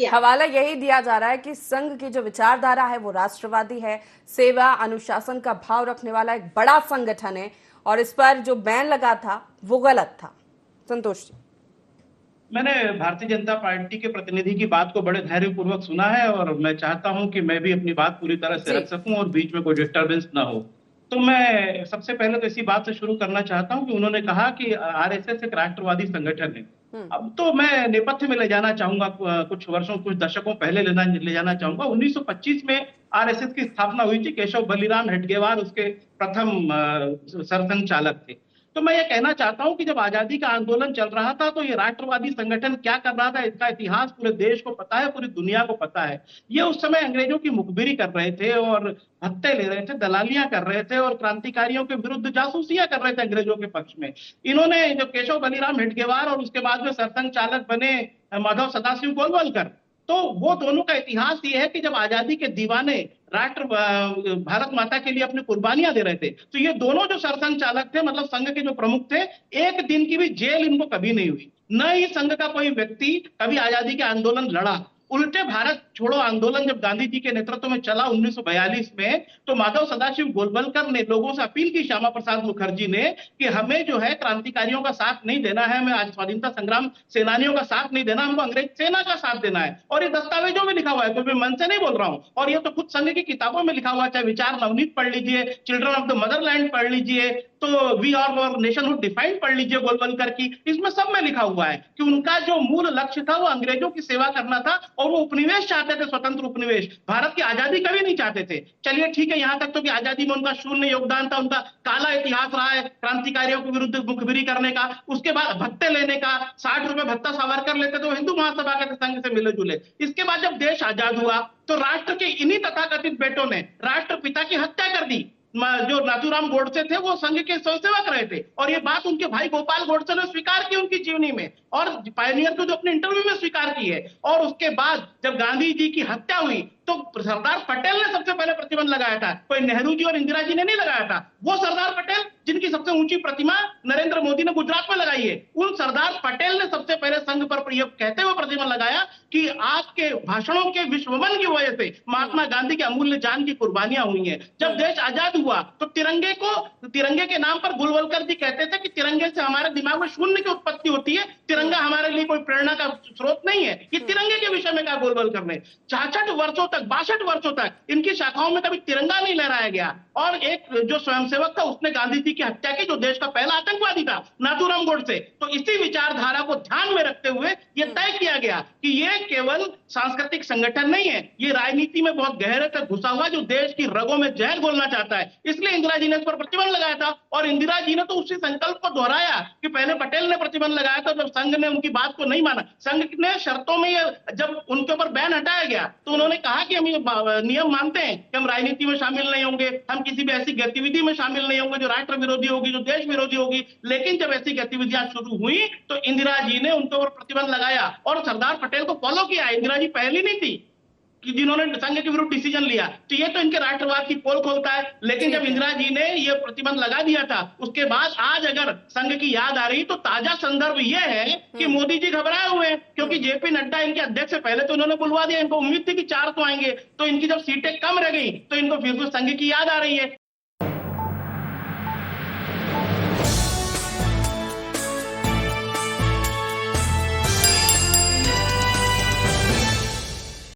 हवाला यही दिया जा रहा है कि संघ की जो विचारधारा है वो राष्ट्रवादी है, सेवा अनुशासन का भाव रखने वाला एक बड़ा संगठन है, और इस पर जो बैन लगा था वो गलत था। संतोष जी। मैंने भारतीय जनता पार्टी के प्रतिनिधि की बात को बड़े धैर्यपूर्वक सुना है और मैं चाहता हूं कि मैं भी अपनी बात पूरी तरह से जी। रख सकूं और बीच में कोई डिस्टरबेंस ना हो। तो मैं सबसे पहले तो इसी बात से शुरू करना चाहता हूं कि उन्होंने कहा कि आरएसएस एक राष्ट्रवादी संगठन है। हम्म। अब तो मैं नेपथ्य में ले जाना चाहूंगा, कुछ वर्षों कुछ दशकों पहले ले जाना चाहूंगा। 1925 में आरएसएस की स्थापना हुई थी। केशव बलिराम हेडगेवार उसके प्रथम सरसंघ चालक थे। तो मैं ये कहना चाहता हूं कि जब आजादी का आंदोलन चल रहा था तो ये राष्ट्रवादी संगठन क्या कर रहा था, इसका इतिहास पूरे देश को पता है, पूरी दुनिया को पता है। ये उस समय अंग्रेजों की मुखबिरी कर रहे थे और भत्ते ले रहे थे, दलालियां कर रहे थे और क्रांतिकारियों के विरुद्ध जासूसियां कर रहे थे अंग्रेजों के पक्ष में। इन्होंने जो केशव बलिराम हेडगेवार और उसके बाद में सरसंघ चालक बने माधव सदाशिव गोलवलकर, तो वो दोनों का इतिहास ये है कि जब आजादी के दीवाने राष्ट्र भारत माता के लिए अपनी कुर्बानियां दे रहे थे, तो ये दोनों जो सरसंघ चालक थे, मतलब संघ के जो प्रमुख थे, एक दिन की भी जेल इनको कभी नहीं हुई। न ही संघ का कोई व्यक्ति कभी आजादी के आंदोलन लड़ा। उल्टे भारत छोड़ो आंदोलन जब गांधी जी के नेतृत्व में चला 1942 में, तो माधव सदाशिव गोलवलकर ने लोगों से अपील की, श्यामा प्रसाद मुखर्जी ने, कि हमें जो है क्रांतिकारियों का साथ नहीं देना है, हमें आज स्वाधीनता संग्राम सेनानियों का साथ नहीं देना, हमको अंग्रेज सेना का साथ देना है। और ये दस्तावेजों में लिखा हुआ है, तो मैं मन से नहीं बोल रहा हूं, और ये तो खुद संघ की किताबों में लिखा हुआ है, चाहे विचार नवनीत पढ़ लीजिए, चिल्ड्रन ऑफ द मदरलैंड पढ़ लीजिए, तो वी आर और नेशनहुड डिफाइंड पढ़ लीजिए गोलवलकर की, इसमें सब में लिखा हुआ है कि उनका जो मूल लक्ष्य था वो अंग्रेजों की सेवा करना था और वो उपनिवेश चाहते थे, स्वतंत्र उपनिवेश। भारत की आजादी कभी नहीं चाहते थे। चलिए ठीक है, यहां तक तो कि आजादी में उनका शून्य योगदान था, उनका काला इतिहास रहा है क्रांतिकारियों के विरुद्ध मुखबिरी करने का, उसके बाद भत्ते लेने का। 60 रुपए भत्ता सावरकर लेते तो हिंदू महासभा के संघ से मिले जुले। इसके बाद जब देश आजाद हुआ तो राष्ट्र के इन्हीं तथाकथित बेटों ने राष्ट्रपिता की हत्या कर दी। जो नाथूराम गोडसे थे वो संघ के स्वयंसेवक रहे थे, और ये बात उनके भाई गोपाल गोडसे ने स्वीकार की उनकी जीवनी में, और पायनियर को जो अपने इंटरव्यू में स्वीकार की है। और उसके बाद जब गांधी जी की हत्या हुई तो सरदार पटेल ने सबसे पहले प्रतिबंध लगाया था, कोई नेहरू जी और इंदिरा जी ने नहीं लगाया था। वो सरदार पटेल जिनकी सबसे ऊंची प्रतिमा नरेंद्र मोदी ने गुजरात में लगाई है, उन सरदार पटेल ने सबसे पहले संघ पर यह कहते हुए प्रतिबंध लगाया कि आपके भाषणों के विश्वमन की वजह से महात्मा गांधी की अमूल्य जान की कुर्बानियां हुई हैं। जब देश आजाद हुआ तो तिरंगे के नाम पर गोलवलकर जी कहते थे कि तिरंगे से हमारे दिमाग में शून्य की उत्पत्ति होती है, तिरंगा हमारे लिए कोई प्रेरणा का स्रोत नहीं है। ये तिरंगे के विषय में कहा गोलवलकर ने। 66 वर्षों तक, 62 वर्षों तक इनकी शाखाओं में कभी तिरंगा नहीं लहराया गया। और एक जो स्वयंसेवक था उसने गांधी जी की हत्या की, जो देश का पहला आतंकवादी था, नाथूराम गोडसे। तो इसी विचारधारा को ध्यान में रखते हुए यह तय किया गया कि ये केवल सांस्कृतिक संगठन नहीं है, ये राजनीति में बहुत गहरे तक घुसा हुआ जो देश की रगों में जहर घोलना चाहता है। इसलिए इंदिरा जी ने इस पर प्रतिबंध लगाया था, और इंदिरा जी ने तो उसी संकल्प को दोहराया कि पहले पटेल ने प्रतिबंध लगाया था, जब संघ ने उनकी बात को नहीं माना, संघ ने शर्तों में जब उनके ऊपर बैन हटाया गया तो उन्होंने कहा कि हम ये नियम मानते हैं कि हम राजनीति में शामिल नहीं होंगे, हम किसी भी ऐसी गतिविधि में शामिल नहीं होंगे जो राष्ट्र विरोधी होगी, जो देश विरोधी होगी। लेकिन जब ऐसी गतिविधियां शुरू हुई तो इंदिरा जी ने उनके ऊपर प्रतिबंध लगाया और सरदार पटेल को फॉलो किया। इंदिरा जी पहली नहीं थी कि जिन्होंने संघ के विरुद्ध डिसीजन लिया, तो ये तो इनके राष्ट्रवाद की पोल खोलता है। लेकिन जब इंदिरा जी ने ये प्रतिबंध लगा दिया था, उसके बाद आज अगर संघ की याद आ रही तो ताजा संदर्भ ये है कि मोदी जी घबराए हुए हैं, क्योंकि जेपी नड्डा इनके अध्यक्ष से पहले तो उन्होंने बुलवा दिया, इनको उम्मीद थी कि 4 तो आएंगे, तो इनकी जब सीटें कम रह गई तो इनको फिर से संघ की याद आ रही है।